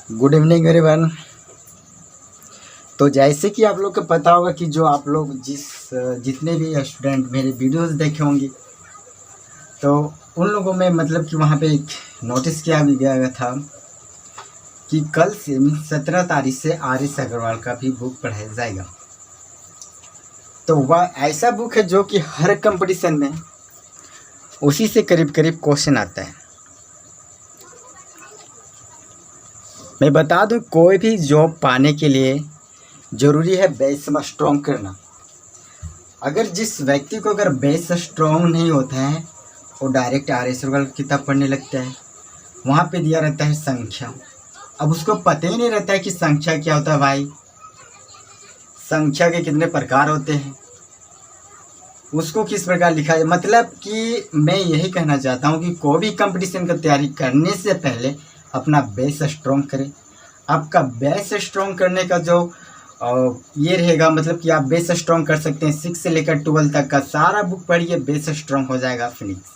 Good evening everyone. तो जैसे कि आप लोग को पता होगा कि जो आप लोग जितने भी स्टूडेंट मेरे वीडियोस देखे होंगे, तो उन लोगों में मतलब कि वहाँ पे एक नोटिस किया भी गया था कि कल से 17 तारीख से आर.एस. अग्रवाल का भी बुक पढ़ाया जाएगा। तो वह ऐसा बुक है जो कि हर कंपटीशन में उसी से करीब करीब क्वेश्चन आता है। मैं बता दूं, कोई भी जॉब पाने के लिए ज़रूरी है बेस स्ट्रॉन्ग करना। अगर जिस व्यक्ति को अगर बेस स्ट्रॉन्ग नहीं होता है, वो डायरेक्ट आर.एस. अग्रवाल की किताब पढ़ने लगता है। वहाँ पे दिया रहता है संख्या। अब उसको पता ही नहीं रहता है कि संख्या क्या होता है। भाई, संख्या के कितने प्रकार होते हैं, उसको किस प्रकार लिखा है। मतलब कि मैं यही कहना चाहता हूँ कि कोई भी कंपटीशन की तैयारी करने से पहले अपना बेस स्ट्रॉन्ग करें। आपका बेस स्ट्रॉन्ग करने का जो ये रहेगा, मतलब कि आप बेस स्ट्रॉन्ग कर सकते हैं। 6 से लेकर 12 तक का सारा बुक पढ़िए, बेस स्ट्रॉन्ग हो जाएगा फिनिक्स।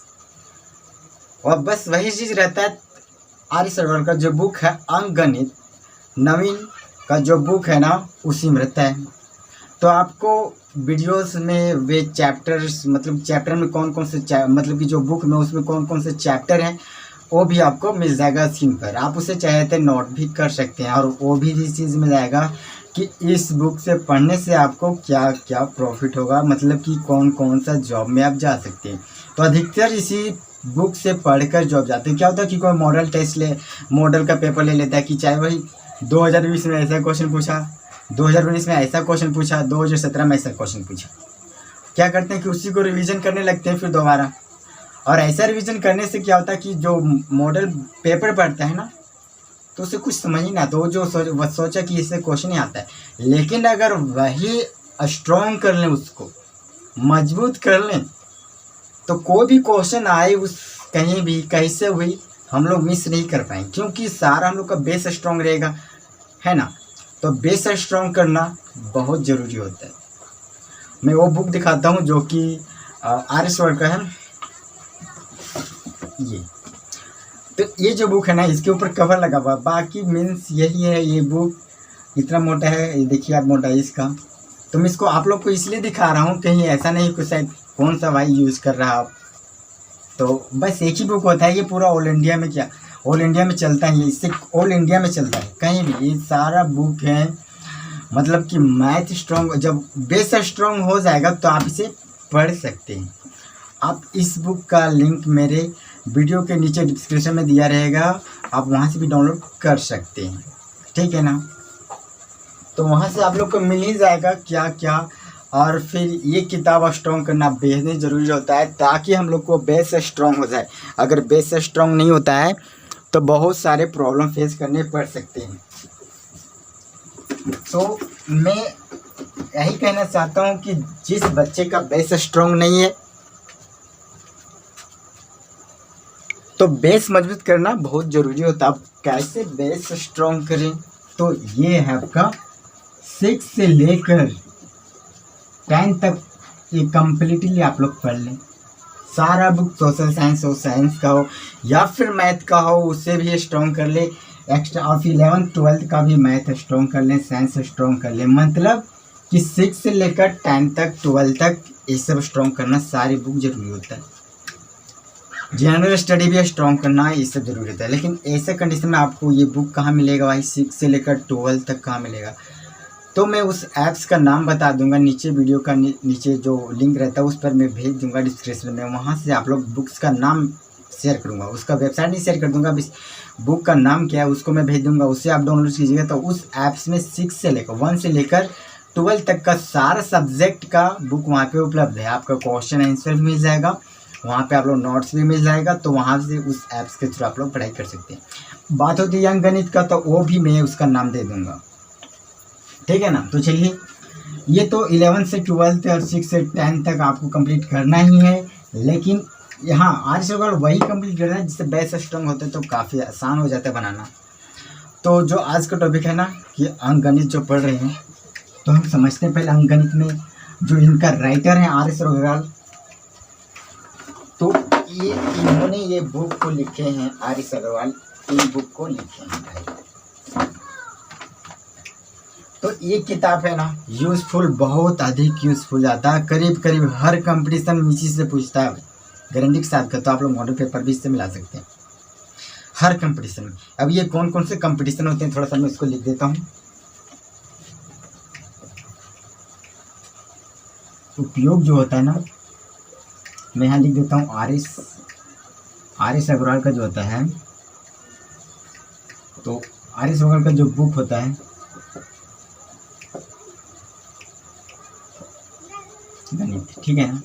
और बस वही चीज़ रहता है। आर.एस. अग्रवाल का जो बुक है अंकगणित नवीन का जो बुक है ना, उसी में रहता है। तो आपको वीडियोस में वे चैप्टर्स, मतलब चैप्टर में कौन कौन से मतलब कि जो बुक में उसमें कौन कौन से चैप्टर हैं, वो भी आपको मिल जाएगा स्क्रीन पर। आप उसे चाहे तो नोट भी कर सकते हैं। और वो भी इस चीज़ में जाएगा कि इस बुक से पढ़ने से आपको क्या क्या प्रॉफिट होगा, मतलब कि कौन कौन सा जॉब में आप जा सकते हैं। तो अधिकतर इसी बुक से पढ़कर जॉब जाते हैं। क्या होता है कि कोई मॉडल का पेपर ले लेता है कि चाहे वही 2020 में ऐसा क्वेश्चन पूछा, 2019 में ऐसा क्वेश्चन पूछा, 2017 में ऐसा क्वेश्चन पूछा। क्या करते हैं कि उसी को रिवीजन करने लगते हैं फिर दोबारा। और ऐसा रिवीजन करने से क्या होता है कि जो मॉडल पेपर पढ़ता है ना, तो उसे कुछ समझ ही ना, तो जो सोचा कि इससे क्वेश्चन ही आता है। लेकिन अगर वही स्ट्रॉन्ग कर लें, उसको मजबूत कर लें, तो कोई भी क्वेश्चन आए उस कहीं भी कैसे हुई हम लोग मिस नहीं कर पाएंगे, क्योंकि सारा हम लोग का बेस स्ट्रॉन्ग रहेगा, है ना। तो बेस स्ट्रॉन्ग करना बहुत ज़रूरी होता है। मैं वो बुक दिखाता हूँ जो कि आर.एस. अग्रवाल का है। तो ये जो बुक है ना, इसके ऊपर कवर लगा हुआ, बाकी मीन्स यही है। ये बुक इतना मोटा है, ये देखिए आप मोटा है इसका। तो मैं इसको आप लोग को इसलिए दिखा रहा हूँ, कहीं ऐसा नहीं कि शायद कौन सा भाई यूज़ कर रहा आप। तो बस एक ही बुक होता है ये, पूरा ऑल इंडिया में, क्या ऑल इंडिया में चलता है ये, इससे ऑल इंडिया में चलता है कहीं भी। ये सारा बुक है, मतलब कि मैथ स्ट्रॉन्ग, जब बेस स्ट्रॉन्ग हो जाएगा तो आप इसे पढ़ सकते हैं। आप इस बुक का लिंक मेरे वीडियो के नीचे डिस्क्रिप्शन में दिया रहेगा, आप वहाँ से भी डाउनलोड कर सकते हैं, ठीक है ना। तो वहाँ से आप लोग को मिल ही जाएगा क्या क्या। और फिर ये किताब स्ट्रॉन्ग करना बेहद ज़रूरी होता है, ताकि हम लोग को बेस स्ट्रॉन्ग हो जाए। अगर बेस स्ट्रॉन्ग नहीं होता है तो बहुत सारे प्रॉब्लम फेस करने पड़ सकते हैं। तो मैं यही कहना चाहता हूँ कि जिस बच्चे का बेस स्ट्रॉन्ग नहीं है, तो बेस मजबूत करना बहुत ज़रूरी होता है। आप कैसे बेस स्ट्रॉन्ग करें, तो ये है आपका 6 से लेकर 10 तक ये कम्प्लीटली आप लोग पढ़ लें। सारा बुक सोशल साइंस हो, साइंस का हो या फिर मैथ का हो, उससे भी स्ट्रॉन्ग कर ले एक्स्ट्रा। और फिर 11th 12th का भी मैथ स्ट्रॉन्ग कर लें, साइंस स्ट्रॉन्ग कर लें। मतलब कि 6 से लेकर 10 तक 12 तक ये सब स्ट्रॉन्ग करना सारी बुक जरूरी होता है। जनरल स्टडी भी स्ट्रॉन्ग करना ये सब जरूरी होता है। लेकिन ऐसे कंडीशन में आपको ये बुक कहाँ मिलेगा भाई, 6 से लेकर 12 तक कहाँ मिलेगा। तो मैं उस ऐप्स का नाम बता दूंगा नीचे, वीडियो का नीचे जो लिंक रहता है उस पर मैं भेज दूंगा डिस्क्रिप्शन में। वहाँ से आप लोग बुक्स का नाम शेयर करूँगा, उसका वेबसाइट नहीं शेयर कर दूंगा, बस बुक का नाम क्या है उसको मैं भेज दूंगा, उससे आप डाउनलोड कीजिएगा। तो उस ऐप्स में 1 से लेकर 12 तक का सारा सब्जेक्ट का बुक वहाँ पे उपलब्ध है। आपका क्वेश्चन आंसर भी मिल जाएगा, वहाँ पे आप लोग नोट्स भी मिल जाएगा। तो वहाँ से उस ऐप्स के थ्रू आप लोग पढ़ाई कर सकते हैं। बात होती है अंकगणित का, तो वो भी मैं उसका नाम दे दूँगा, ठीक है ना। तो चलिए, ये तो 11 से 12 और 6 से 10 तक आपको कंप्लीट करना ही है। लेकिन यहाँ आर.एस. अग्रवाल वही कंप्लीट करना है जिससे बेस स्ट्रॉन्ग होते हैं, तो काफ़ी आसान हो जाता है बनाना। तो जो आज का टॉपिक है ना कि अंकगणित जो पढ़ रहे हैं, तो हम समझते हैं पहले अंकगणित में जो इनका राइटर है आर.एस. अग्रवाल। तो ये इन्होंने ये बुक को लिखे हैं, आर.एस. अग्रवाल इन बुक को लिखे हैं भाई। तो ये किताब है ना यूज़फुल, बहुत अधिक यूज़फुल जाता है। करीब करीब हर कंपटीशन में इसी से पूछता है, गारंटी के साथ कहता हूँ। आप लोग मॉडल पेपर भी इससे मिला सकते हैं हर कंपटीशन में। अब ये कौन कौन से कंपटीशन होते हैं थोड़ा सा मैं इसको लिख देता हूँ। उपयोग जो होता है ना, मैं यहाँ लिख देता हूँ आर एस अग्रवाल का जो होता है, तो आर एस अग्रवाल का जो बुक होता है गणित, ठीक है ना।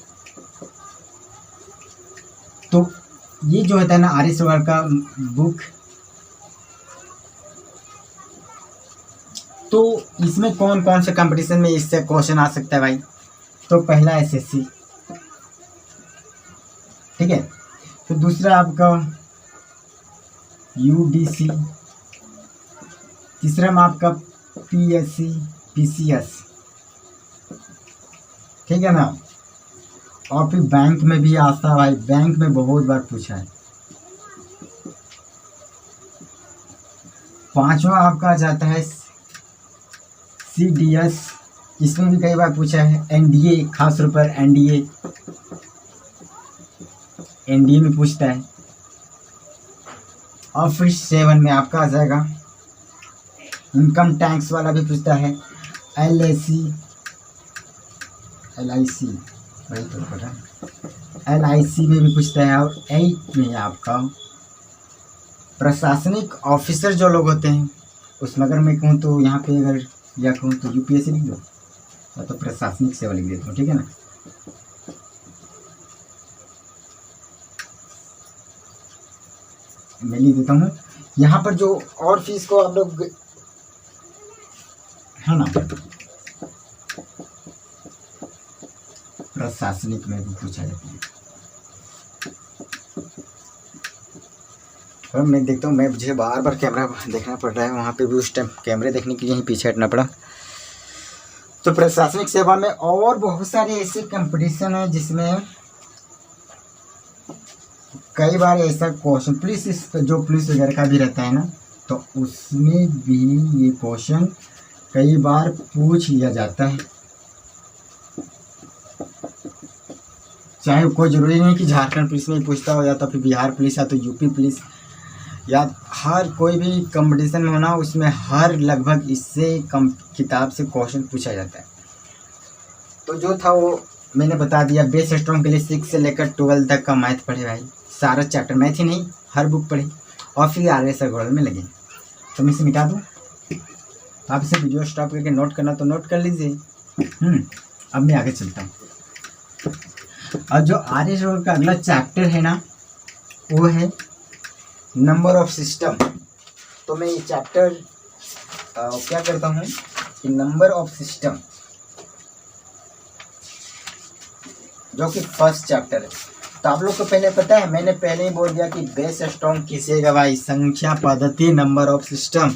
तो ये जो होता है ना आर एस अग्रवाल का बुक, तो इसमें कौन कौन से कंपटीशन में इससे क्वेश्चन आ सकता है भाई। तो पहला एसएससी, ठीक है। तो दूसरा आपका यूडीसी, तीसरा में आपका पीएससी पीसीएस, ठीक है ना। और फिर बैंक में भी आता है भाई, बैंक में बहुत बार पूछा है। पांचवा आपका आ जाता है सीडीएस, इसमें भी कई बार पूछा है। एनडीए, खास तौर पर एनडीए में पूछता है। और फिर 7 में आपका आ जाएगा इनकम टैक्स वाला भी पूछता है। एलआईसी में भी पूछता है। और 8 में आपका प्रशासनिक ऑफिसर जो लोग होते हैं, उस नगर में कहूँ तो यहाँ पे अगर या कहूँ तो यूपीएससी लिख दो, तो प्रशासनिक सेवा लिख देता हूँ, ठीक है ना। मैं लिख देता हूँ यहाँ पर जो और फीस को आप लोग है ना, प्रशासनिक में भी पूछा जाता है। और मैं देखता हूँ, मैं मुझे बार बार कैमरा देखना पड़ रहा है, वहाँ पे भी उस टाइम कैमरे देखने के लिए यहीं पीछे हटना पड़ा। तो प्रशासनिक सेवा में और बहुत सारे ऐसे कंपटीशन है जिसमें कई बार ऐसा क्वेश्चन, पुलिस जो पुलिस वगैरह का भी रहता है ना, तो उसमें भी ये क्वेश्चन कई बार पूछ लिया जाता है। चाहे कोई ज़रूरी नहीं कि झारखंड पुलिस में पूछता हो, या तो फिर बिहार पुलिस, या तो यूपी पुलिस, या हर कोई भी कंपटीशन में होना, उसमें हर लगभग इससे कम किताब से क्वेश्चन पूछा जाता है। तो जो था वो मैंने बता दिया। बेस स्ट्रॉन्ग के लिए 6 से लेकर 12 तक का मैथ पढ़े भाई, सारा चैप्टर, मैथ ही नहीं हर बुक पढ़े। और फिर आर एस अग्रवाल में लगे। तो मैं इसे मिटा दूँ, आप इसे वीडियो स्टॉप करके नोट करना तो नोट कर लीजिए। अब मैं आगे चलता हूँ। और जो आर एस अग्रवाल का अगला चैप्टर है ना, वो है नंबर ऑफ सिस्टम। तो मैं ये चैप्टर क्या करता हूँ कि नंबर ऑफ सिस्टम, जो कि फर्स्ट चैप्टर है। तो आप लोग को पहले पता है, मैंने पहले ही बोल दिया कि बेस स्ट्रॉन्ग किसेगा भाई, संख्या पद्धति, नंबर ऑफ सिस्टम।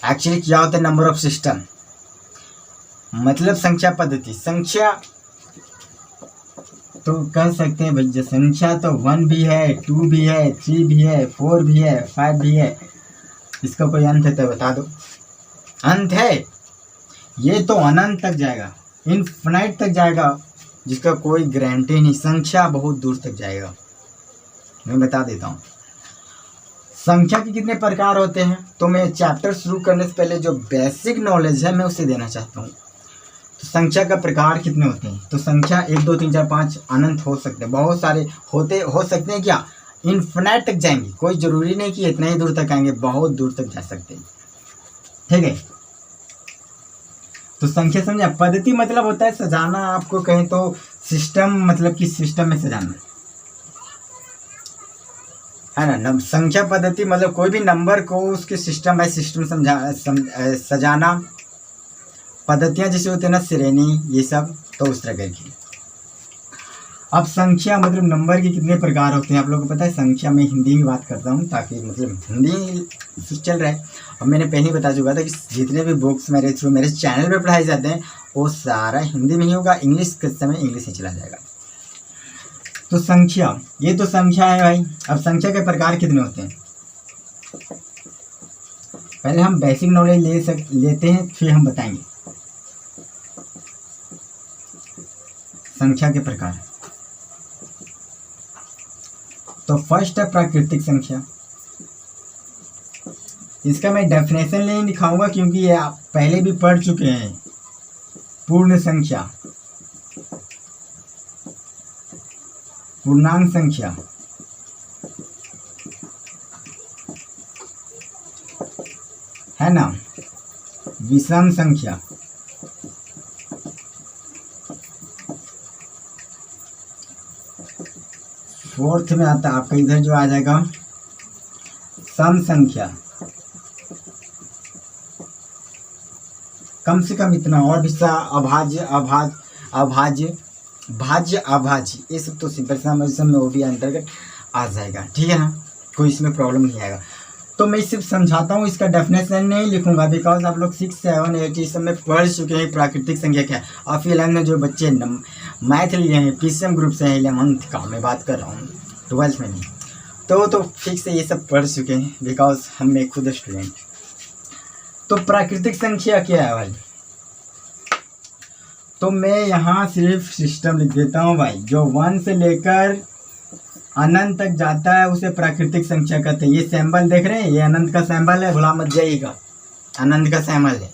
एक्चुअली क्या होता है नंबर ऑफ सिस्टम, मतलब संख्या पद्धति। संख्या तो कह सकते हैं भाई, जो संख्या तो 1 भी है, 2 भी है, 3 भी है, 4 भी है, 5 भी है। इसका कोई अंत है तो बता दो, अंत है? ये तो अनंत तक जाएगा, इनफिनाइट तक जाएगा, जिसका कोई गारंटी नहीं। संख्या बहुत दूर तक जाएगा। मैं बता देता हूँ संख्या के कितने प्रकार होते हैं। तो मैं चैप्टर शुरू करने से पहले जो बेसिक नॉलेज है मैं उसे देना चाहता हूँ। तो संख्या का प्रकार कितने होते हैं। तो संख्या 1 2 3 4 5 अनंत हो सकते हैं, बहुत सारे हो सकते हैं। क्या इन्फिनाइट तक जाएंगे, कोई ज़रूरी नहीं कि इतना ही दूर तक आएंगे, बहुत दूर तक जा सकते हैं, ठीक है। तो संख्या समझा। पद्धति मतलब होता है सजाना, आपको कहें तो सिस्टम, मतलब कि सिस्टम में सजाना, है ना। संख्या पद्धति मतलब कोई भी नंबर को उसके सिस्टम बाय सिस्टम सजाना। पद्धतियाँ जैसे होते हैं ना, श्रेणी, ये सब, तो उस तरह की। अब संख्या मतलब नंबर के कितने प्रकार होते हैं आप लोगों को पता है। संख्या में हिंदी में बात करता हूँ, ताकि मतलब हिंदी चल रहा है। और मैंने पहले ही बता चुका था कि जितने भी बुक्स मेरे थ्रू मेरे चैनल पे पढ़ाए जाते हैं वो सारा हिंदी में ही होगा, इंग्लिश के समय इंग्लिश ही चला जाएगा। तो संख्या, ये तो संख्या है भाई। अब संख्या के प्रकार कितने होते हैं। पहले हम बेसिक नॉलेज लेते हैं, फिर हम बताएंगे संख्या के प्रकार। तो फर्स्ट है प्राकृतिक संख्या। इसका मैं डेफिनेशन नहीं दिखाऊंगा क्योंकि ये आप पहले भी पढ़ चुके हैं। पूर्ण संख्या, पूर्णांक संख्या, है ना, विषम संख्या, फोर्थ में आता है आपका इधर जो आ जाएगा सम संख्या, कम से कम इतना, और भी अभाज्य, अभाज्य, भाज्य, अभाज्य, ये सब तो सिंपल समझ में वो भी अंतर्गत आ जाएगा। ठीक है ना, कोई इसमें प्रॉब्लम नहीं आएगा। तो मैं सिर्फ समझाता हूँ, इसका डेफिनेशन नहीं लिखूंगा बिकॉज आप लोग 6, 7, 8 इस सब में पढ़ चुके हैं प्राकृतिक संख्या क्या है। और फिर 11 में जो बच्चे मैथ लिए हैं पीसीएम ग्रुप से हैं, 11th का मैं बात कर रहा हूँ, 12th में नहीं, तो फिक्स से ये सब पढ़ चुके हैं बिकॉज हम मैं खुद स्टूडेंट। तो प्राकृतिक संख्या क्या है भाई? तो मैं यहाँ सिर्फ सिस्टम लिख देता हूँ भाई। जो 1 से लेकर अनंत तक जाता है उसे प्राकृतिक संख्या कहते हैं। ये सैंबल देख रहे हैं, ये अनंत का सैंबल है, भुला मत जाइएगा, अनंत का सैंबल है।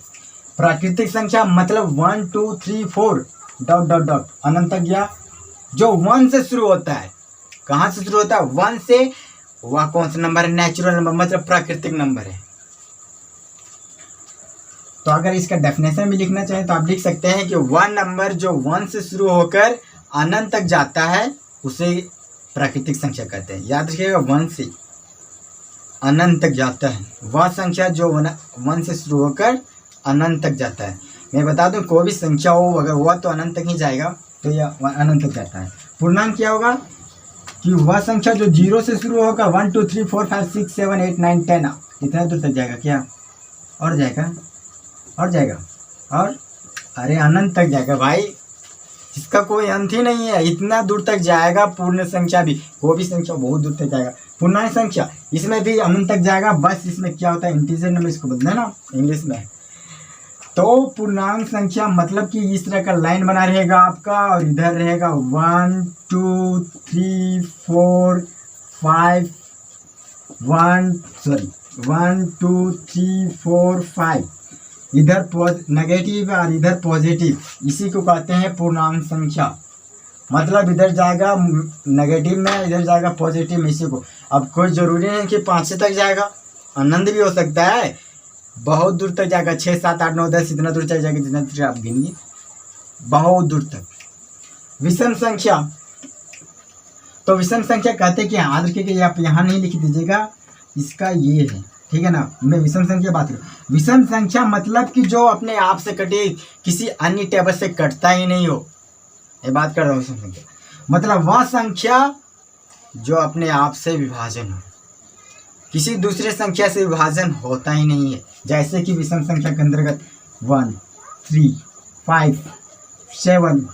प्राकृतिक संख्या मतलब 1 2 3 4 डॉट डॉट डॉट अनंत तक गया। जो 1 से शुरू होता है, कहाँ से शुरू होता है? 1 से। वह कौन सा नंबर है? नेचुरल नंबर, मतलब प्राकृतिक नंबर है। तो अगर इसका डेफिनेशन भी लिखना चाहें तो आप लिख सकते हैं कि वह नंबर जो 1 से शुरू होकर अनंत तक जाता है उसे प्राकृतिक संख्या कहते हैं। याद रखिएगा, 1 से अनंत तक जाता है वह संख्या जो 1 से शुरू होकर अनंत तक जाता है। मैं बता दूं, कोई भी संख्या हो अगर हुआ तो अनंत तक ही जाएगा, तो यह अनंत तक जाता है। पूर्णांक क्या होगा कि वह संख्या जो 0 से शुरू होगा 1 2 3 4 5 6 7 8 9 10 इतना दूर तक जाएगा। क्या और जाएगा? और जाएगा, और अरे अनंत तक जाएगा भाई, इसका कोई अंत ही नहीं है, इतना दूर तक जाएगा। पूर्ण संख्या भी, कोई भी संख्या बहुत दूर तक जाएगा। पूर्णांक संख्या इसमें भी अनंत तक जाएगा, बस इसमें क्या होता है, इंटीजर नंबर इसको बदलना ना इंग्लिश में। तो पूर्णांक संख्या मतलब कि इस तरह का लाइन बना रहेगा आपका, और इधर रहेगा 1 2 3 4 5 1 2 3 4 5, इधर नेगेटिव और इधर पॉजिटिव, इसी को कहते हैं पूर्णांक संख्या। मतलब इधर जाएगा नेगेटिव में, इधर जाएगा पॉजिटिव में, इसी को। अब कोई ज़रूरी नहीं कि 5 तक जाएगा, अनंत भी हो सकता है, बहुत दूर तक जाएगा, 6 7 8 9 10 इतना दूर तक जाएगा, जितना दूर आप गिनिए, बहुत दूर तक। विषम संख्या, तो विषम संख्या कहते हैं कि याद रखिए कि आप यहाँ नहीं लिख दीजिएगा, इसका ये है, ठीक है ना। मैं विषम संख्या बात करूँ। विषम संख्या मतलब कि जो अपने आप से कटे, किसी अन्य टेबल से कटता ही नहीं हो, ये बात कर रहा हूँ। विषम संख्या मतलब वह संख्या जो अपने आप से विभाजन हो, किसी दूसरे संख्या से विभाजन होता ही नहीं है। जैसे कि विषम संख्या के अंतर्गत 1 3 5 7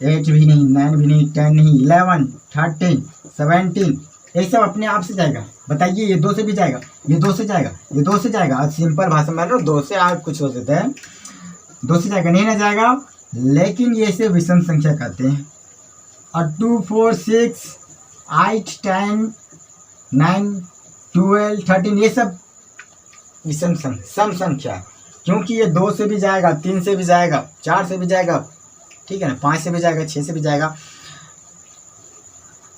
8 भी नहीं, 9 भी नहीं, 10 नहीं, 11 13 17, ये सब अपने आप से जाएगा। बताइए, ये 2 से भी जाएगा, ये 2 से जाएगा, ये 2 से जाएगा। आज सिंपल भाषा में 2 से आगे कुछ हो सकता है, 2 से जाएगा, नहीं ना जाएगा, लेकिन ये से विषम संख्या कहते हैं। और 2 4 6 8 10 9 12 13 ये सब विषम सम संख्या, क्योंकि ये 2 से भी जाएगा, 3 से भी जाएगा, 4 से भी जाएगा, ठीक है ना, 5 से भी जाएगा, 6 से भी जाएगा।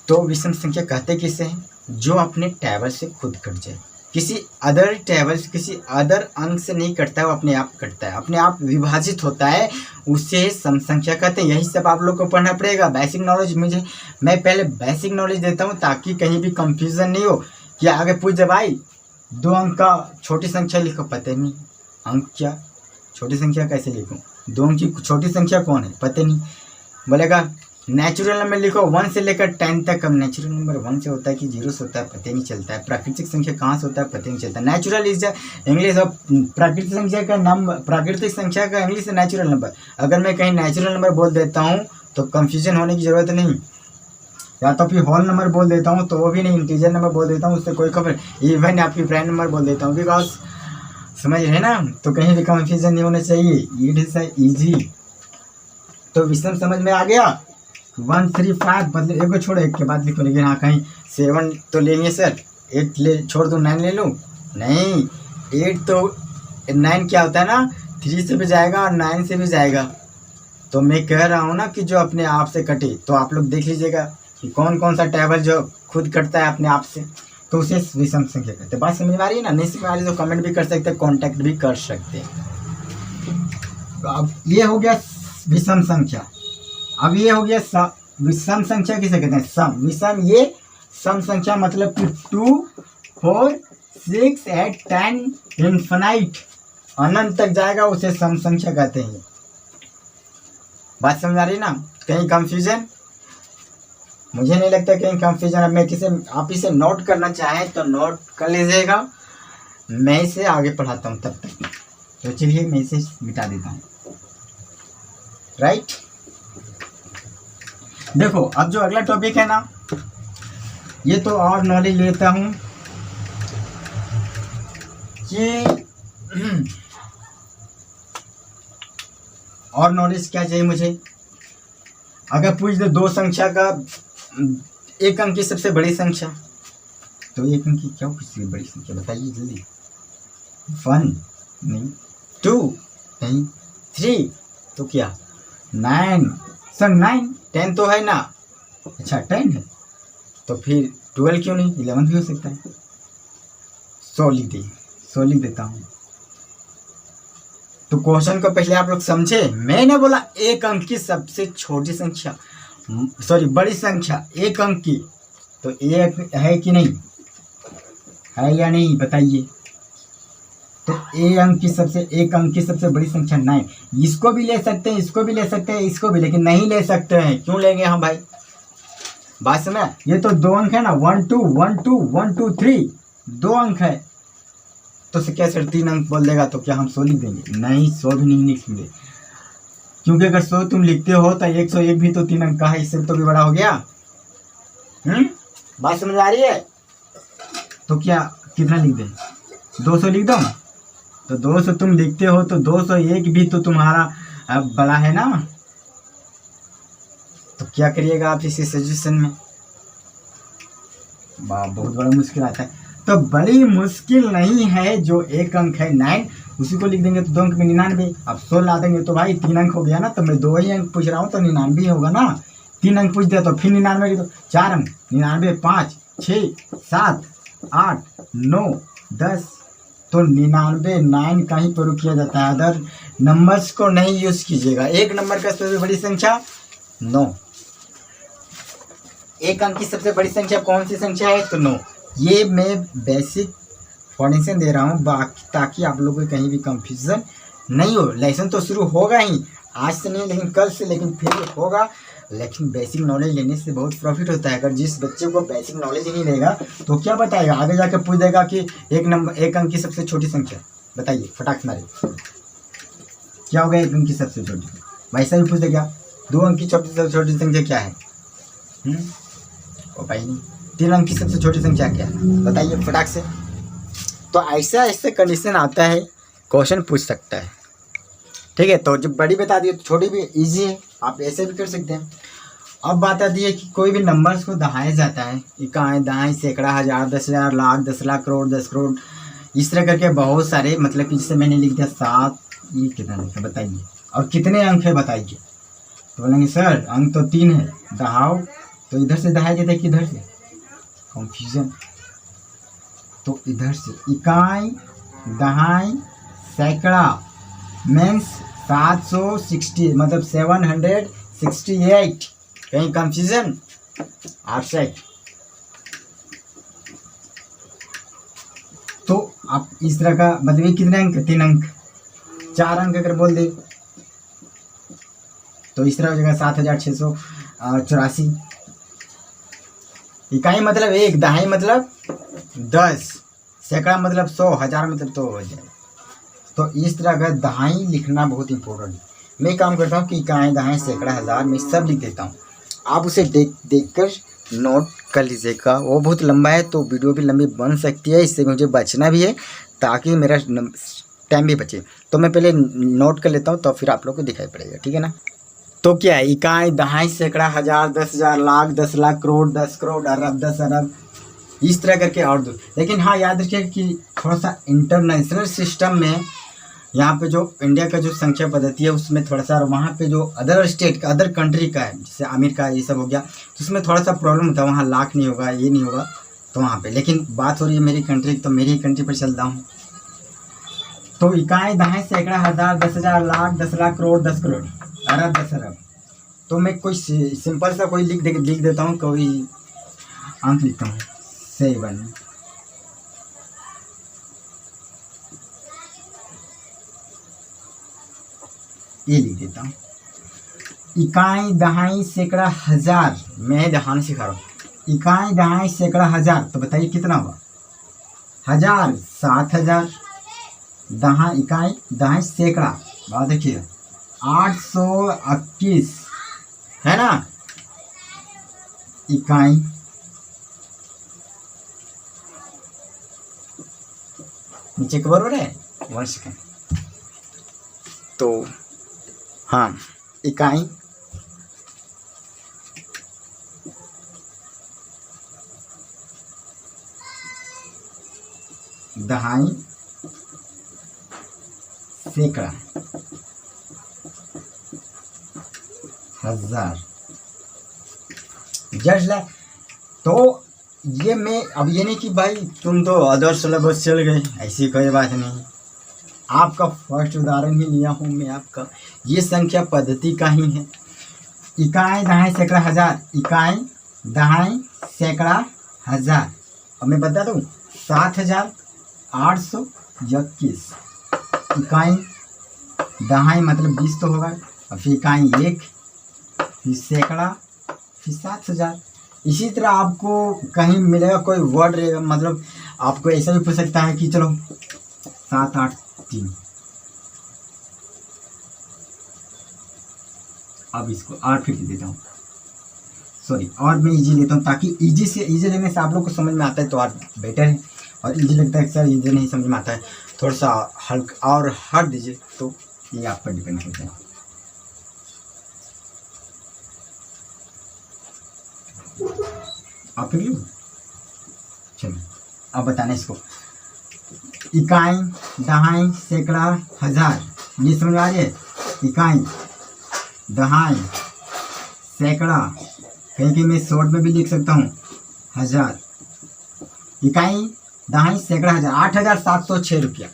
तो विषम संख्या कहते किसे हैं? जो अपने टेबल से खुद कट जाए, किसी अदर टेबल से, किसी अदर अंक से नहीं कटता है, वो अपने आप कटता है, अपने आप विभाजित होता है, उसे सम संख्या कहते हैं। यही सब आप लोग को पढ़ना पड़ेगा। बेसिक नॉलेज मैं पहले बेसिक नॉलेज देता हूँ ताकि कहीं भी कंफ्यूजन नहीं हो कि आगे पूछ जाए भाई 2 अंक का छोटी संख्या लिखो, पता नहीं अंक क्या, छोटी संख्या कैसे लिखूँ, 2 अंक की छोटी संख्या कौन है, पता नहीं। बोलेगा नेचुरल नंबर लिखो 1 से लेकर 10 तक। अब नेचुरल नंबर 1 से होता है कि 0 से होता है, पता नहीं चलता है। प्राकृतिक संख्या कहाँ से होता है, पता नहीं चलता। नेचुरल इज इंग्लिश ऑफ प्राकृतिक संख्या का नंबर, प्राकृतिक संख्या का इंग्लिश है नेचुरल नंबर। अगर मैं कहीं नेचुरल नंबर बोल देता हूँ तो कंफ्यूजन होने की ज़रूरत नहीं, या तो फिर होल नंबर बोल देता हूँ तो वो भी नहीं, इंटीजर नंबर बोल देता हूँ उससे कोई खबर, इवन आपकी प्राइम नंबर बोल देता हूँ, बिकॉज समझ रहे ना, तो कहीं भी कंफ्यूजन नहीं होना चाहिए। It is easy. तो विषम समझ में आ गया। 1 3 5 मतलब एक को छोड़ो, एक के बाद लिखो, लेकिन हाँ कहीं 7 तो लेंगे सर, 8 ले छोड़ दो, 9 ले लूँ, नहीं 8 तो 9 क्या होता है ना, 3 से भी जाएगा और 9 से भी जाएगा। तो मैं कह रहा हूँ ना कि जो अपने आप से कटे, तो आप लोग देख लीजिएगा कि कौन कौन सा टेबल जो खुद कटता है अपने आप से, तो उसे विषम संख्या कहते हैं। बात समझ में आ रही है ना? नहीं समझ में आ रही तो कमेंट भी कर सकते हैं, कॉन्टैक्ट भी कर सकते हैं। तो अब ये हो गया विषम संख्या। अब ये हो गया विषम संख्या किसे कहते हैं? सम। विषम ये सम संख्या मतलब कि 2 4 6 8 10 इन्फिनाइट अनंत तक जाएगा, उसे सम संख्या कहते हैं। बात समझ आ रही ना? कहीं कंफ्यूजन? मुझे नहीं लगता कहीं कंफ्यूजन। अब मैं किसे आप इसे नोट करना चाहें तो नोट कर लीजिएगा, मैं इसे आगे पढ़ाता हूँ तब तक। तो चलिए मैं इसे मिटा देता हूँ। राइट, देखो अब जो अगला टॉपिक है ना, ये तो और नॉलेज लेता हूँ कि और नॉलेज क्या चाहिए मुझे। अगर पूछ दे दो संख्या का एक अंक की सबसे बड़ी संख्या, तो एक अंक की क्या सबसे बड़ी संख्या बताइए जल्दी। 1 नहीं, 2 नहीं, 3 तो क्या 9 सर 9 10 तो है ना। अच्छा 10 है तो फिर 12 क्यों नहीं, 11 भी हो सकता है। 100 लिख देता हूँ। तो क्वेश्चन को पहले आप लोग समझे, मैंने बोला एक अंक की सबसे छोटी संख्या, सॉरी बड़ी संख्या एक अंक की, तो एक है कि नहीं है या नहीं बताइए। तो एक अंक की सबसे बड़ी संख्या 9। इसको भी ले सकते हैं, इसको भी ले सकते हैं, इसको भी, लेकिन नहीं ले सकते हैं। क्यों लेंगे हम भाई? बात समझ? ये तो 2 अंक है ना, 1 2 1 2 1 2 3 2 अंक है, तो क्या सर 3 अंक बोल देगा तो क्या हम 100 लिख देंगे? नहीं, 100 भी नहीं लिखेंगे, क्योंकि अगर 100 तुम लिखते हो तो 101 भी तो 3 अंक का है, इससे तो भी बड़ा हो गया। बात समझ आ रही है? तो क्या कितना लिख दें? 200 लिख दो। तो 200 तुम लिखते हो तो 201 भी तो तुम्हारा बड़ा है ना। तो क्या करिएगा आप इस सिचुएशन में? बहुत बड़ा मुश्किल आता है। तो बड़ी मुश्किल नहीं है, जो एक अंक है 9 उसी को लिख देंगे तो 2 अंक में 99। अब 100 ला देंगे तो भाई 3 अंक हो गया ना, तो मैं 2 ही अंक पूछ रहा हूँ तो 99 होगा ना। 3 अंक पूछ दिया तो फिर 99 तो 4 अंक 99 5 6 7 8 9 10, तो 99 9 का ही प्रयोग किया जाता है, अदर नंबर्स को नहीं यूज कीजिएगा। एक नंबर का सबसे बड़ी संख्या 9। एक अंक की सबसे बड़ी संख्या कौन सी संख्या है? तो 9। ये मैं बेसिक फाउंडेशन दे रहा हूँ ताकि आप लोगों को कहीं भी कंफ्यूजन नहीं हो। लेसन तो शुरू होगा ही, आज से नहीं लेकिन कल से, लेकिन फिर होगा। लेकिन बेसिक नॉलेज लेने से बहुत प्रॉफिट होता है। अगर जिस बच्चे को बेसिक नॉलेज ही नहीं रहेगा तो क्या बताएगा? आगे जाकर पूछ देगा कि एक अंक की सबसे छोटी संख्या बताइए, फटाक मारे क्या होगा एक अंक की सबसे छोटी? वैसा ही पूछ देगा 2 अंक की सबसे छोटी संख्या क्या है? भाई नहीं, 3 अंक की सबसे छोटी संख्या क्या है बताइए फटाक से। तो ऐसा ऐसे कंडीशन आता है, क्वेश्चन पूछ सकता है। ठीक है, तो जब बड़ी बता दिए तो छोटी भी इजी है, आप ऐसे भी कर सकते हैं। अब बात आती है कि कोई भी नंबर्स को दहाया जाता है, इकाई दहाई सैकड़ा हज़ार 10,000 लाख 10 लाख करोड़ 10 करोड़, इस तरह करके बहुत सारे, मतलब कि जिससे मैंने लिख दिया 7। ये कितना अंक है बताइए, और कितने अंक है बताइए? तो बोलेंगे सर अंक तो 3 है, दहाओ। तो इधर से दहाया जाता है कि इधर से? कंफ्यूजन। तो इधर से इकाई दहाई सैकड़ा मीन्स 760, मतलब 768। कहीं कंफ्यूजन? आप सेट। तो आप इस तरह का, मतलब कितने अंक? 3 अंक। 4 अंक अगर बोल दे तो इस तरह हो जाएगा 7684। इकाई मतलब 1, दहाई मतलब 10, सैकड़ा मतलब 100, हज़ार मतलब तो हो जाए। तो इस तरह का दहाई लिखना बहुत इंपॉर्टेंट है। मैं काम करता हूँ कि इकाई दहाई सैकड़ा हज़ार में सब लिख देता हूँ, आप उसे देख कर नोट कर लीजिएगा। वो बहुत लंबा है तो वीडियो भी लंबी बन सकती है, इससे मुझे बचना भी है ताकि मेरा टाइम भी बचे। तो मैं पहले नोट कर लेता हूँ तो फिर आप लोग को दिखाई पड़ेगा, ठीक है ना। तो क्या है, इकाई, दहाई, सैकड़ा, हजार, 10,000, लाख, 10 लाख, करोड़, 10 करोड़, अरब, 10 अरब, इस तरह करके और दो। लेकिन हाँ याद रखिए कि थोड़ा सा इंटरनेशनल सिस्टम में यहाँ पे जो इंडिया का जो संख्या पद्धति है उसमें थोड़ा सा, वहाँ पे जो अदर स्टेट का, अदर कंट्री का है, जैसे आमिर का ये सब हो गया, तो उसमें थोड़ा सा प्रॉब्लम होता है, वहाँ लाख नहीं होगा, ये नहीं होगा, तो वहाँ पे। लेकिन बात हो रही है मेरी कंट्री की, तो मेरी कंट्री पर चलता हूँ। तो इकाई, दहाई, सैकड़ा, हजार, 10,000, लाख, 10 लाख, करोड़, 10 करोड़, अरब, 10 अरब। तो मैं कोई सिंपल सा कोई लिख देता हूँ, कोई अंक लिखता हूँ, 7, ये लिख देता हूँ। इकाई, दहाई, सैकड़ा, हजार, मैं ध्यान सिखा रहा हूँ। इकाई, दहाई, सैकड़ा, हजार, तो बताइए कितना हुआ। हजार 7,000, दहाई, इकाई, दहाई, सैकड़ा, बात देखिए 821 है ना। इकाई, नीचे कवर हो रहा है, 1 सेकेंड। तो हाँ, इकाई, दहाई, सैकड़ा, हजार, जज ला। तो ये मैं अब ये नहीं कि भाई तुम तो अदर सिलेबस चल गए, ऐसी कोई बात नहीं। आपका फर्स्ट उदाहरण ही लिया हूँ मैं आपका, ये संख्या पद्धति का ही है। इकाई, दहाई, सैकड़ा, हजार, इकाई, दहाई, सैकड़ा, हजार। अब मैं बता दूँ 7,821। इकाई, दहाई मतलब 20 तो होगा, और फिर इकाई 1, फिर सैकड़ा, फिर 7,000। इसी तरह आपको कहीं मिलेगा कोई वर्ड रहेगा, मतलब आपको ऐसा भी पूछ सकता है कि चलो 7, 8, 3। अब इसको और फिर देता हूँ, सॉरी, और मैं इजी लेता हूँ, ताकि इजी लेने से आप लोग को समझ में आता है तो और बेटर है। और इजी लगता है सर इजी नहीं समझ में आता है, थोड़ा सा हल्का और हट दीजिए, तो ये आप पर डिपेंड करता है। आप फिर लो, चलो अब बताना इसको। इकाई, दहाई, सैकड़ा, हजार, ये समझ आ रही है। इकाई, दहाई, सैकड़ा, कहीं मैं शॉर्ट में भी लिख सकता हूँ, हजार। इकाई, दहाई, सैकड़ा, हजार, 8,706 रुपया।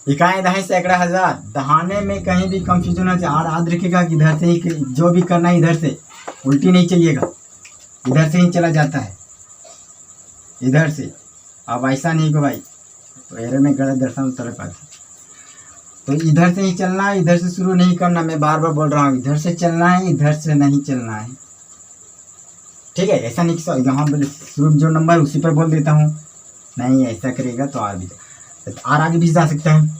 इकाई, दहाई, सैकड़ा, हजार, दहाने में कहीं भी कंफ्यूजन हो जाए, और याद रखिएगा कि इधर से ही जो भी करना है, इधर से उल्टी नहीं चलिएगा, इधर से ही चला जाता है, इधर से। अब ऐसा नहीं कि भाई तो एरर में गलत दर्शन उतर पाते, तो इधर से ही चलना है, इधर से शुरू नहीं करना। मैं बार बार बोल रहा हूँ, इधर से चलना है, इधर से नहीं चलना है, ठीक है। ऐसा नहीं कि यहाँ शुरू जो नंबर उसी पर बोल देता हूँ, नहीं, ऐसा करेगा तो और भी, और आगे भी जा सकता है।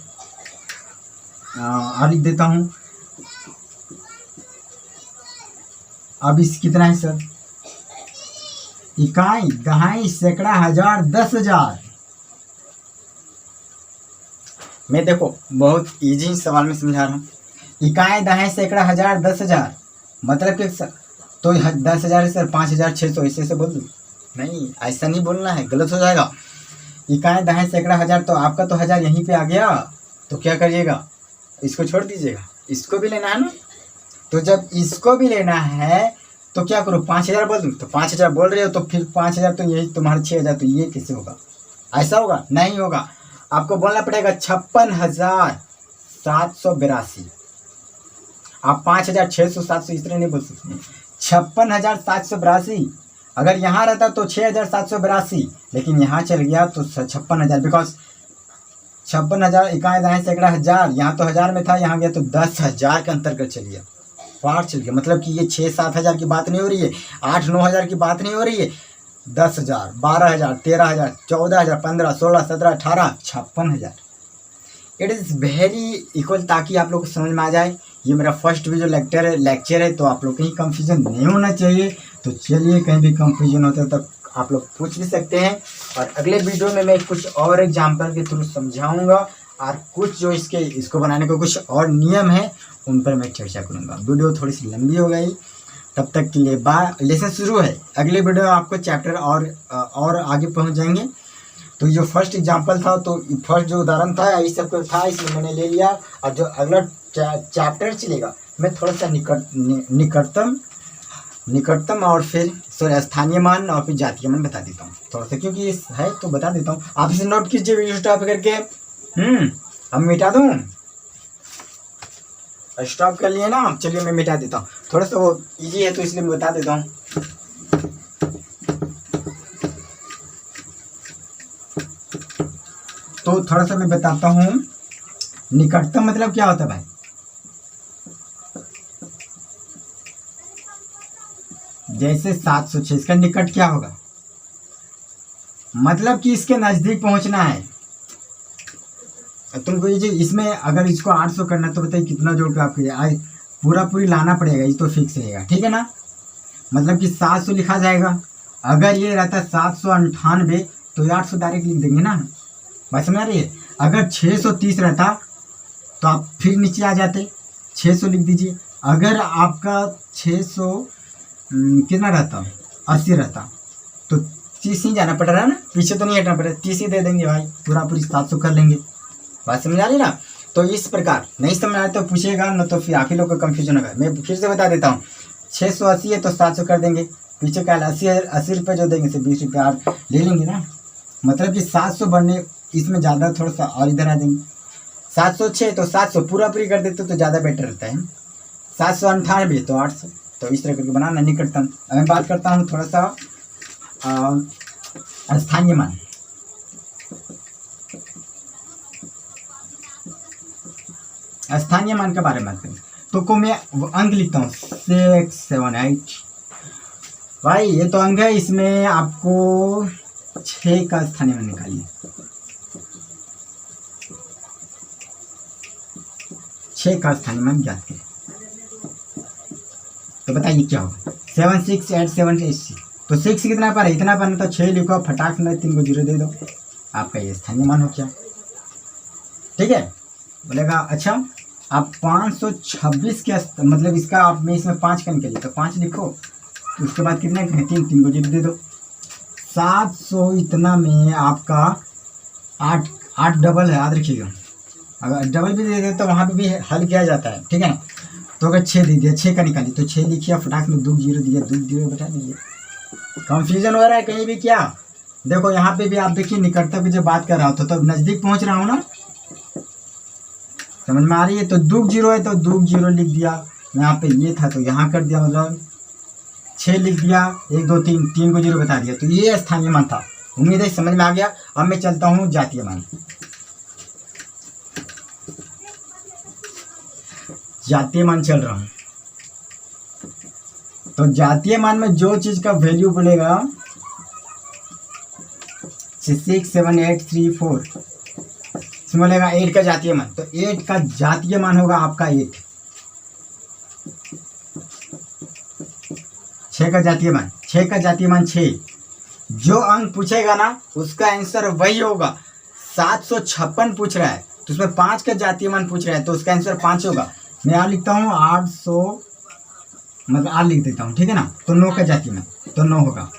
और लिख देता हूँ, अब इस कितना है सर। इकाई, दहाई, सैकड़ा, हजार, 10,000। मैं देखो बहुत इजी सवाल में समझा रहा हूँ। इकाई, दहाई, सैकड़ा, हजार, 10,000 मतलब कि तो 10,000 है सर, 5,600 ऐसे बोल दूँ? नहीं, ऐसा नहीं बोलना है, गलत हो जाएगा। इकाई, दहाई, सैकड़ा, हजार, तो आपका तो हजार यहीं पे आ गया, तो क्या करिएगा, इसको छोड़ दीजिएगा, इसको भी लेना है ना। तो जब इसको भी लेना है तो क्या करो, 5,000 बोल दूँ? तो 5,000 बोल रहे हो तो फिर 5,000 तो यही तुम्हारे 6,000, तो ये कैसे होगा, ऐसा होगा? नहीं होगा, आपको बोलना पड़ेगा 56,782। आप 5,600, 700 इस तरह नहीं बोल सकते, 56,782। अगर यहाँ रहता तो 6,782, लेकिन यहाँ चल गया तो 56,000, बिकॉज 56,000 इकाई, दहाई, सैकड़ा, हजार, यहाँ तो हजार में था, यहाँ गया तो 10,000 का अंतर कर चल गया, पार चल गया। मतलब कि ये 6-7 हज़ार की बात नहीं हो रही है, 8-9 हज़ार की बात नहीं हो रही है, 10,000, 12,000, 13,000, 14,000, 15, 16, 17, 18, 56,000। इट इज़ वेरी इक्वल, ताकि आप लोग को समझ में आ जाए। ये मेरा फर्स्ट भी जो लेक्चर है, तो आप लोग कहीं कंफ्यूजन नहीं होना चाहिए। तो चलिए, कहीं भी कंफ्यूजन होता है तो आप लोग पूछ भी सकते हैं, और अगले वीडियो में मैं कुछ और एग्जाम्पल के थ्रू समझाऊंगा और कुछ जो इसको बनाने को कुछ और नियम है उन पर मैं चर्चा करूंगा। वीडियो थोड़ी सी लंबी हो गई, तब तक के लिए बाय। लेसन शुरू है, अगले वीडियो आपको चैप्टर और आगे पहुंच जाएंगे। तो जो फर्स्ट एग्जांपल था, तो फर्स्ट जो उदाहरण था इस सब का था, इसमें मैंने ले लिया। और जो अगला चैप्टर चलेगा मैं थोड़ा सा निकटतम और फिर स्थानीय मान और फिर जातीय मान बता देता हूँ थोड़ा सा, क्योंकि इस है तो बता देता हूँ। आप इसे नोट कीजिए वीडियो स्टॉप करके। अब मिटा दूँ, स्टॉप कर लिए ना। चलिए मैं मिटा देता हूँ, थोड़ा सा वो इजी है तो इसलिए मैं बता देता हूँ। तो थोड़ा सा मैं बताता हूँ, निकटतम मतलब क्या होता है भाई। जैसे 706, इसका निकट क्या होगा, मतलब कि इसके नजदीक पहुंचना है तुमको। ये इसमें अगर इसको 800 करना तो बताइए कितना जोड़ के आपको पूरी लाना पड़ेगा, ये तो फिक्स रहेगा, ठीक है ना। मतलब कि 700 लिखा जाएगा। अगर ये रहता 798 तो 800 डायरेक्ट लिख देंगे ना, बात समझ आ रही है। अगर 630 रहता तो आप फिर नीचे आ जाते, 600 लिख दीजिए। अगर आपका 600 कितना रहता, 80 रहता तो 30 ही जाना पड़ रहा है ना, पीछे तो नहीं हटना पड़ रहा, 30 ही दे देंगे भाई, पूरी 700 कर लेंगे। बात समझ आ रही ना। तो इस प्रकार नहीं समझ आए तो पूछेगा ना, तो फिर आप ही लोग को कंफ्यूजन होगा। मैं फिर से बता देता हूँ, 680 है तो 700 कर देंगे, पीछे का 80 रुपये जो देंगे से 20 रुपये और ले लेंगे ना। मतलब कि 700 बढ़ने इसमें ज़्यादा थोड़ा सा और इधर आ देंगे। 706 तो 700 पूरी कर देते तो ज़्यादा बेटर रहता है। 798 तो 800, तो इस तरह करके बनाना निकटतम। मैं बात करता हूँ थोड़ा सा स्थानीय मान। स्थानीय मान के बारे में बात करें तो मैं अंक लिखता हूँ 678। भाई ये तो अंक है, इसमें आपको 6 का स्थानीय मान निकालिए। 6 का स्थानीय मान ज्ञात करें तो बताइए क्या होगा। 768786 तो 6 कितना पर है, इतना पर तो 6 लिखो, फटाक में 3 को 0 दे दो, आपका ये स्थानीय मान हो क्या, ठीक है। बोलेगा अच्छा आप 526 के मतलब इसका आप में इसमें 5 का निकलिए तो 5 लिखो, तो उसके बाद कितने 3 को 0 दे दो। 700 इतना में आपका 8 डबल है, याद रखिएगा। अगर डबल भी दे दे तो वहाँ पे भी हल किया जाता है, ठीक है ना। तो अगर 6 दे दिया, 6 का निकाली तो 6 लिखिए, फटाक में 2 0 दिया, 2 0 बता दीजिए। कंफ्यूजन हो रहा है कहीं भी क्या, देखो यहाँ पे भी आप देखिए निकटता की जब बात कर रहा हूँ तो नज़दीक पहुँच रहा हूँ ना, समझ में आ रही है। तो 2 0 है तो 2 0 लिख दिया, यहाँ पे ये था तो यहाँ कर दिया, मतलब 6 लिख दिया, 1 2 3 को 0 बता दिया, तो ये स्थानीय मान था। उम्मीद है समझ में आ गया। अब मैं चलता हूँ जातीय मान। जातीय मान चल रहा हूँ, तो जातीय मान में जो चीज का वैल्यू बोलेगा 6 7 8 3 4 इसमें बोलेगा 8 का जातीय मान, तो 8 का जातीय मान होगा आपका 8। 6 का जातीय मान, 6 का जातीय मान 6। जो अंक पूछेगा ना उसका आंसर वही होगा। 756 पूछ रहा है तो उसमें 5 का जातीय मान पूछ रहा है तो उसका आंसर 5 होगा। मैं यहाँ लिखता हूँ 800, मतलब 8 लिख देता हूँ, ठीक है ना। तो 9 का जातीय मान तो 9 होगा,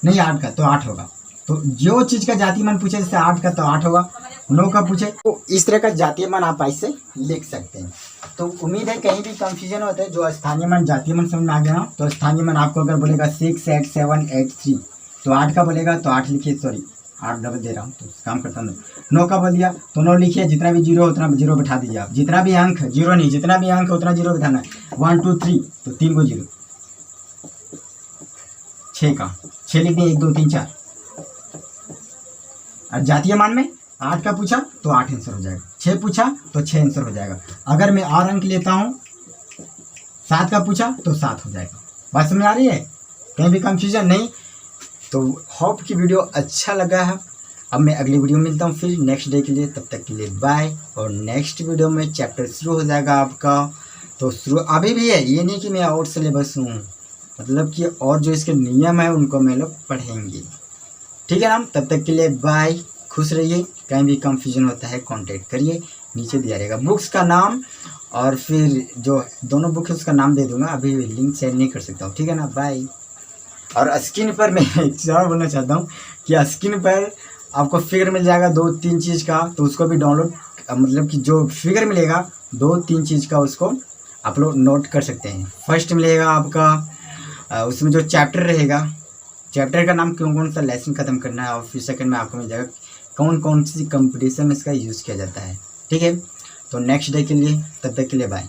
नहीं 8 का तो 8 होगा। तो जो चीज़ का जातीय मान पूछे, जैसे 8 का तो 8 होगा, 9 का पूछे तो इस तरह का जातीय मान आप ऐसे लिख सकते हैं। तो उम्मीद है कहीं भी कंफ्यूजन होता है। जो स्थानीय मान जातीय मान समझ में आ गया ना, तो स्थानीय मान आपको अगर बोलेगा 6 8 7 8 3 तो 8 का बोलेगा तो 8 लिखिए, सॉरी 8 डबल दे रहा हूँ तो काम करता हूँ। 9 का बोल दिया तो 9 लिखिए, जितना भी 0 उतना 0 बैठा दीजिए आप, जितना भी अंक 0 नहीं, जितना भी अंक उतना 0 बैठाना है। 1 2 3 तो 3 को 0। 6 का 6 लिख दिए, 1 2 3 4। और जातीय मान में 8 का पूछा तो 8 आंसर हो जाएगा, 6 पूछा तो 6 आंसर हो जाएगा। अगर मैं और अंक लेता हूँ, 7 का पूछा तो 7 हो जाएगा। बात समझ आ रही है, कहीं भी कंफ्यूजन नहीं। तो होप की वीडियो अच्छा लगा है। अब मैं अगली वीडियो में मिलता हूँ फिर नेक्स्ट डे के लिए, तब तक के लिए बाय। और नेक्स्ट वीडियो में चैप्टर शुरू हो जाएगा आपका, तो शुरू अभी भी है, ये नहीं कि मैं आउट सिलेबस हूँ, मतलब कि और जो इसके नियम है उनको मैं लोग पढ़ेंगे। ठीक है ना। तब तक के लिए बाय, खुश रहिए। कहीं भी कंफ्यूजन होता है कांटेक्ट करिए, नीचे दिया रहेगा बुक्स का नाम, और फिर जो दोनों बुक है उसका नाम दे दूंगा, अभी लिंक शेयर नहीं कर सकता हूँ, ठीक है ना। बाय। और स्क्रीन पर मैं एक चीज़ और बोलना चाहता हूँ कि स्क्रीन पर आपको फिगर मिल जाएगा 2-3 चीज़ का, तो उसको भी डाउनलोड, मतलब कि जो फिगर मिलेगा 2-3 चीज़ का उसको आप लोग नोट कर सकते हैं। फर्स्ट मिलेगा आपका उसमें जो चैप्टर रहेगा, चैप्टर का नाम कौन कौन सा लेसन ख़त्म करना है, और फिर सेकंड में आपको मिल जाएगा कौन कौन सी कंपटीशन में इसका यूज़ किया जाता है, ठीक है। तो नेक्स्ट डे के लिए, तब तक के लिए बाय।